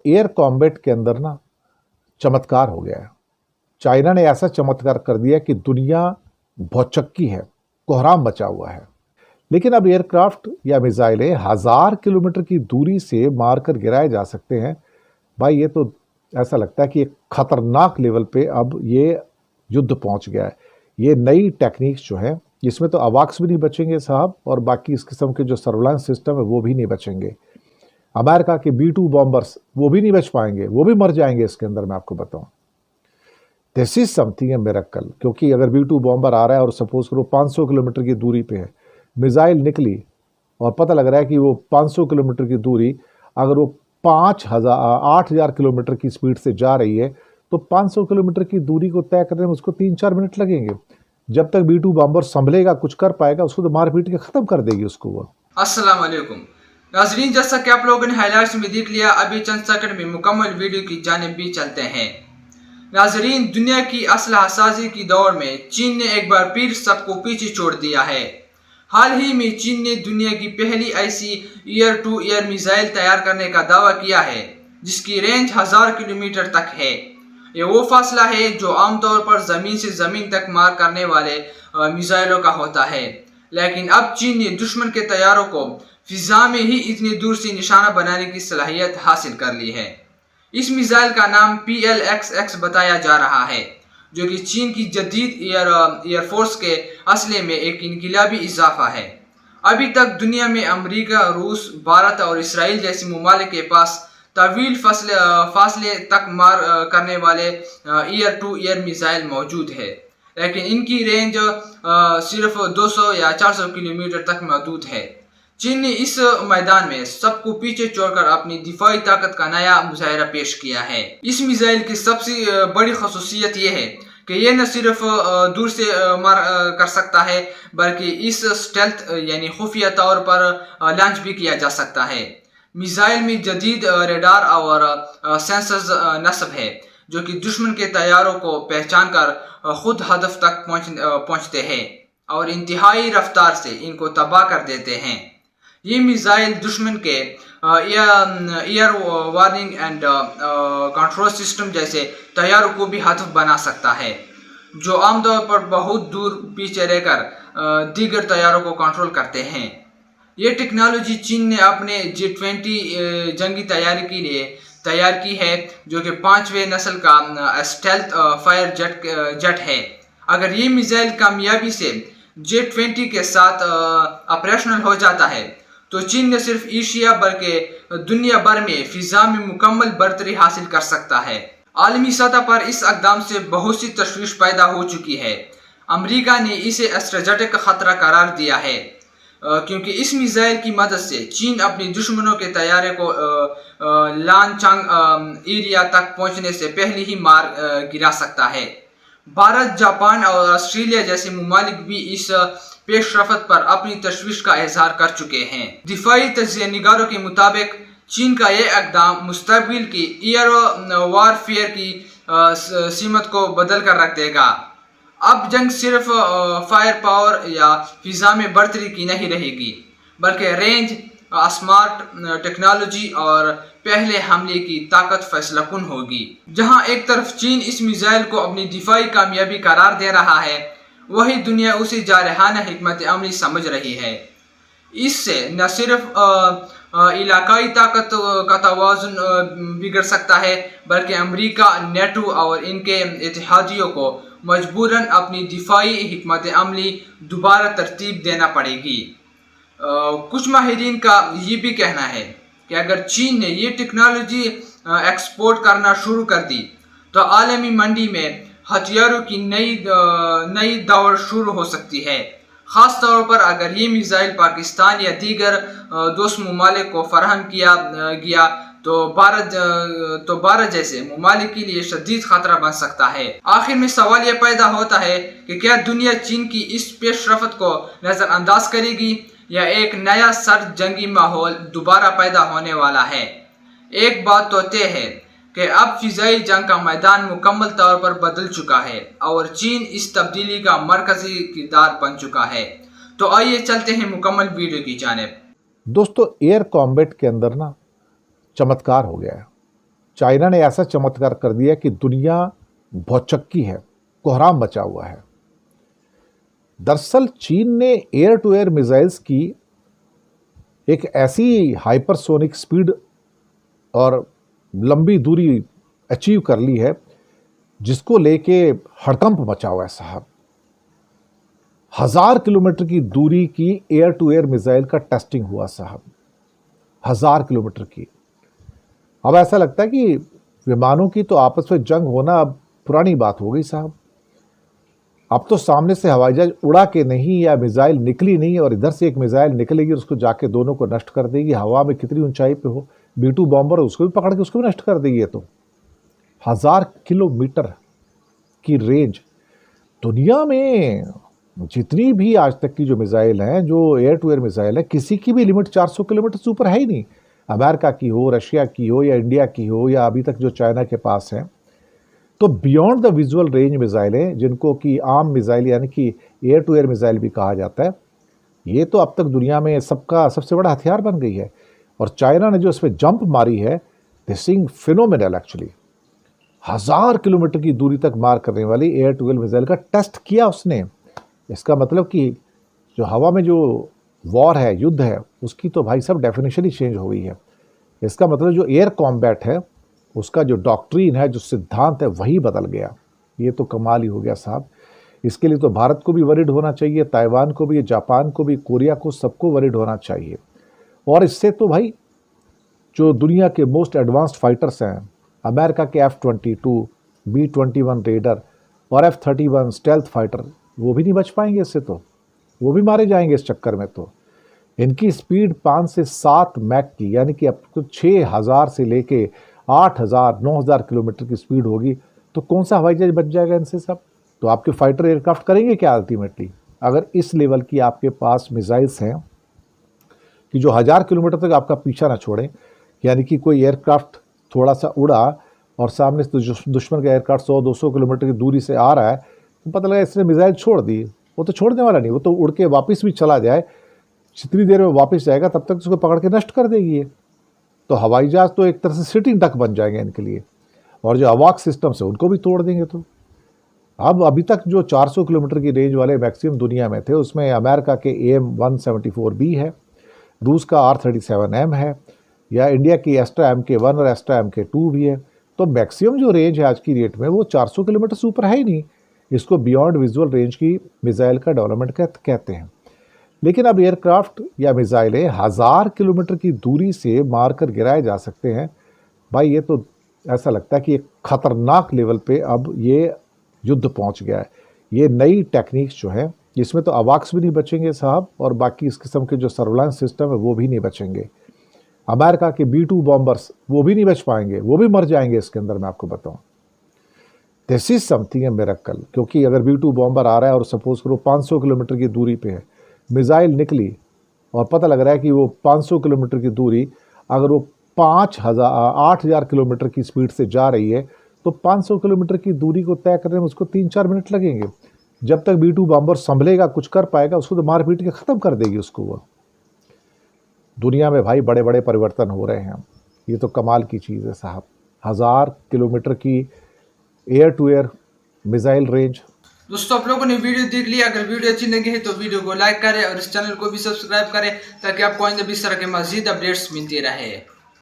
Air combat के अंदर ना चमत्कार हो गया है। चाइना ने ऐसा चमत्कार कर दिया कि दुनिया भौचक्की है, कोहराम मचा हुआ है। लेकिन अब एयरक्राफ्ट या मिसाइलें 1000 किलोमीटर की दूरी से मारकर गिराए जा सकते हैं। भाई ये तो ऐसा लगता है कि एक खतरनाक लेवल पे अब ये युद्ध पहुंच गया है। ये नई टेक्निक्स जो है, इसमें तो अवाक्स भी नहीं बचेंगे साहब, और बाकी इस किस्म के जो सर्विलांस सिस्टम है वो भी नहीं बचेंगे। अमेरिका के B-2 बॉम्बर्स वो भी नहीं बच पाएंगे, वो भी मर जाएंगे इसके अंदर, मैं आपको बताऊं। This is something A miracle, क्योंकि अगर B-2 बॉम्बर आ रहा है और सपोज करो 500 किलोमीटर की दूरी पे है, मिसाइल निकली और पता लग रहा है कि वो 500 किलोमीटर की दूरी अगर वो 8,000 किलोमीटर की स्पीड से जा रही है, तो 500 किलोमीटर की दूरी को तय करने में उसको 3-4 मिनट लगेंगे। जब तक B-2 बॉम्बर संभलेगा, कुछ कर पाएगा, उसको तो मार पीट के खत्म कर देगी उसको वो। अस्सलाम वालेकुम नाजरीन, जैसा कि आप लोगों ने हाइलाइट्स में देख लिया, अभी चंद सेकंड में मुकम्मल वीडियो की जानिब भी चलते हैं। नाजरीन, दुनिया की असलहा साजी की दौड़ में चीन ने एक बार फिर सबको पीछे छोड़ दिया है। हाल ही में चीन ने दुनिया की पहली ऐसी एयर टू एयर मिसाइल तैयार करने का दावा किया है जिसकी रेंज 1000 किलोमीटर तक है। ये वो फासला है जो आमतौर पर जमीन से जमीन तक मार करने वाले मिसाइलों का होता है, लेकिन अब चीन ने दुश्मन के तैयारों को फिजा में ही इतनी दूर से निशाना बनाने की सलाहियत हासिल कर ली है। इस मिसाइल का नाम PLXX बताया जा रहा है, जो कि चीन की जदीद एयरफोर्स के असले में एक इनकलाबी इजाफा है। अभी तक दुनिया में अमेरिका, रूस, भारत और इसराइल जैसे ममालिक के पास तवील फासले तक मार करने वाले एयर टू एयर मिसाइल मौजूद है, लेकिन इनकी रेंज सिर्फ 200 या 400 किलोमीटर तक महदूद है। चीन ने इस मैदान में सबको पीछे छोड़कर अपनी दिफाई ताकत का नया मुजाहिरा पेश किया है। इस मिसाइल की सबसे बड़ी खसूसियत यह है कि यह न सिर्फ दूर से मार कर सकता है, बल्कि इस स्टेल्थ यानी खुफिया तौर पर लॉन्च भी किया जा सकता है। मिसाइल में जदीद रेडार और सेंसर्स नस्ब है, जो कि दुश्मन के तैयारों को पहचान कर खुद हदफ तक पहुंचते हैं और इंतहाई रफ्तार से इनको तबाह कर देते हैं। ये मिसाइल दुश्मन के air warning and control system जैसे तैयारों को भी हदफ बना सकता है, जो आमतौर पर बहुत दूर पीछे रहकर दीगर तैयारों को कंट्रोल करते हैं। ये टेक्नोलॉजी चीन ने अपने J-20 जंगी तैयारी के लिए तैयार की है, जो कि 5वें नस्ल का स्टेल्थ फायर जेट है। अगर ये मिसाइल कामयाबी से J-20 के साथ ऑपरेशनल हो जाता है, तो चीन न सिर्फ एशिया बल्कि दुनिया भर में फिजा में मुकम्मल बरतरी हासिल कर सकता है। आलमी सतह पर इस अक़दाम से बहुत सी तशवीश पैदा हो चुकी है। अमेरिका ने इसे स्ट्रेटेजिक खतरा करार दिया है, क्योंकि इस मिसाइल की मदद से चीन अपने दुश्मनों के तैयारे को लानचांग एरिया तक पहुंचने से पहले ही मार गिरा सकता है। भारत, जापान और ऑस्ट्रेलिया जैसे ममालिक भी इस पेशरफत पर अपनी तशवीश का इजहार कर चुके हैं। दिफाई तजिया निगारों के मुताबिक चीन का यह इक़दाम मुस्तकबिल की एयर वारफेयर की सीमत को बदल कर रख देगा। अब जंग सिर्फ फायर पावर या फिजा में बरतरी की नहीं रहेगी, बल्कि रेंज, स्मार्ट टेक्नोलॉजी और पहले हमले की ताकत फैसला कुन होगी। जहां एक तरफ चीन इस मिसाइल को अपनी दिफाई कामयाबी करार दे रहा है, वही दुनिया उसे जारहाना हिकमत अमली समझ रही है। इससे न सिर्फ इलाकाई ताकत का तवाज़ुन बिगड़ सकता है, बल्कि अमेरिका, नेटो और इनके इत्तेहादियों को मजबूरन अपनी दिफाई हिकमत अमली दोबारा तरतीब देना पड़ेगी। कुछ माहिरीन का ये भी कहना है कि अगर चीन ने ये टेक्नोलॉजी एक्सपोर्ट करना शुरू कर दी, तो आलमी मंडी में हथियारों की नई दौड़ शुरू हो सकती है। ख़ास तौर पर अगर ये मिसाइल पाकिस्तान या दीगर दोस्त ममालिक को फराहम किया गया, तो भारत जैसे ममालिक के लिए शदीद खतरा बन सकता है। आखिर में सवाल यह पैदा होता है कि क्या दुनिया चीन की इस पेशरफत को नज़रअंदाज करेगी, या एक नया सर्द जंगी माहौल दोबारा पैदा होने वाला है। एक बात तो तय है कि अब फिजाई जंग का मैदान मुकम्मल तौर पर बदल चुका है और चीन इस तब्दीली का मरकजी किरदार बन चुका है। तो आइए चलते हैं मुकम्मल वीडियो की जानिब। दोस्तों, एयर कॉम्बैट के अंदर ना चमत्कार हो गया है। चाइना ने ऐसा चमत्कार कर दिया कि दुनिया भौचक्की है, कोहराम मचा हुआ है। दरअसल चीन ने एयर टू एयर मिसाइल्स की एक ऐसी हाइपरसोनिक स्पीड और लंबी दूरी अचीव कर ली है जिसको लेके हड़कंप मचा हुआ है साहब। 1000 किलोमीटर की दूरी की एयर टू एयर मिसाइल का टेस्टिंग हुआ साहब, 1000 किलोमीटर की। अब ऐसा लगता है कि विमानों की तो आपस में जंग होना अब पुरानी बात हो गई साहब। अब तो सामने से हवाई जहाज उड़ा के नहीं या मिसाइल निकली नहीं और इधर से एक मिसाइल निकलेगी, उसको जाके दोनों को नष्ट कर देगी। हवा में कितनी ऊंचाई पे हो, B-2 बॉम्बर उसको भी पकड़ के उसको भी नष्ट कर देगी। तो 1000 किलोमीटर की रेंज। दुनिया में जितनी भी आज तक की जो मिसाइल हैं, जो एयर टू एयर मिसाइल है, किसी की भी लिमिट 400 किलोमीटर से ऊपर है ही नहीं। अमेरिका की हो, रशिया की हो या इंडिया की हो या अभी तक जो चाइना के पास है। तो बियॉन्ड द विजुअल रेंज मिसाइलें, जिनको कि आम मिसाइल यानी कि एयर टू एयर मिसाइल भी कहा जाता है, ये तो अब तक दुनिया में सबका सबसे बड़ा हथियार बन गई है। और चाइना ने जो इस पर जंप मारी है, this is phenomenal actually. 1000 kilometre की दूरी तक मार करने वाली एयर टू एयर मिसाइल का टेस्ट किया उसने। इसका मतलब कि जो हवा में जो वॉर है, युद्ध है, उसकी तो भाई सब डेफिनेशन ही चेंज हो गई है। इसका मतलब जो एयर कॉम्बैट है, उसका जो डॉक्ट्रीन है, जो सिद्धांत है, वही बदल गया। ये तो कमाल ही हो गया साहब। इसके लिए तो भारत को भी वरिड होना चाहिए, ताइवान को भी, जापान को भी, कोरिया को, सबको वरिड होना चाहिए। और इससे तो भाई जो दुनिया के मोस्ट एडवांस्ड फाइटर्स हैं, अमेरिका के F-22, B-21 रेडर और F-31 स्टेल्थ फाइटर, वो भी नहीं बच पाएंगे इससे। तो वो भी मारे जाएंगे इस चक्कर में। तो इनकी स्पीड 5 से 7 मैक की, यानी कि अब तो 6000 से लेके 8000 9000 किलोमीटर की स्पीड होगी। तो कौन सा हवाई जहाज बच जाएगा इनसे सब? तो आपके फाइटर एयरक्राफ्ट करेंगे क्या अल्टीमेटली? अगर इस लेवल की आपके पास मिसाइल्स हैं कि जो 1000 किलोमीटर तक आपका पीछा ना छोड़े, यानी कि कोई एयरक्राफ्ट थोड़ा सा उड़ा और सामने से दुश्मन का एयरक्राफ्ट 100-200 किलोमीटर की दूरी से आ रहा है, तो पता लगा इसने मिसाइल छोड़ दी। वो तो छोड़ने वाला नहीं, वो तो उड़ के वापस भी चला जाए, जितनी देर में वापस जाएगा तब तक उसको पकड़ के नष्ट कर देगी ये। तो हवाई जहाज तो एक तरह से सिटिंग डक बन जाएंगे इनके लिए। और जो अवाक सिस्टम से उनको भी तोड़ देंगे। तो अब अभी तक जो 400 किलोमीटर की रेंज वाले मैक्सिमम दुनिया में थे, उसमें अमेरिका के AIM-174B है, रूस का R-37M है, या इंडिया की एस्ट्रा MK-1 और एस्ट्रा MK-2 भी है। तो मैक्सिमम जो रेंज है आज की डेट में वो 400 किलोमीटर से ऊपर है ही नहीं। इसको बियॉन्ड विजुअल रेंज की मिसाइल का डेवलपमेंट कहते हैं। लेकिन अब एयरक्राफ्ट या मिसाइलें 1000 किलोमीटर की दूरी से मारकर गिराए जा सकते हैं। भाई ये तो ऐसा लगता है कि एक खतरनाक लेवल पे अब ये युद्ध पहुंच गया है। ये नई टेक्निक्स जो है, इसमें तो अवाक्स भी नहीं बचेंगे साहब, और बाकी इस किस्म के जो सर्विलांस सिस्टम है वो भी नहीं बचेंगे। अमेरिका के B-2 बॉम्बर्स वो भी नहीं बच पाएंगे, वो भी मर जाएंगे इसके अंदर। मैं आपको बताऊं, this is something A miracle. क्योंकि अगर B-2 बॉम्बर आ रहा है और सपोज करो 500 किलोमीटर की दूरी पे है, मिसाइल निकली और पता लग रहा है कि वो 500 किलोमीटर की दूरी, अगर वो 8000 किलोमीटर की स्पीड से जा रही है, तो 500 किलोमीटर की दूरी को तय करने में उसको 3-4 मिनट लगेंगे। जब तक B-2 बॉम्बर संभलेगा, कुछ कर पाएगा, उसको तो मार पीट के ख़त्म कर देगी उसको वो। दुनिया में भाई बड़े बड़े परिवर्तन हो रहे हैं। ये तो कमाल की चीज़ है साहब। 1000 किलोमीटर की air to air missile range. दोस्तों, आप लोगों ने वीडियो देख लिया। अगर वीडियो अच्छी लगी है तो वीडियो को लाइक करें और इस चैनल को भी सब्सक्राइब करें, ताकि आपको आइंदा भी इस तरह के मजीद अपडेट्स मिलती रहे।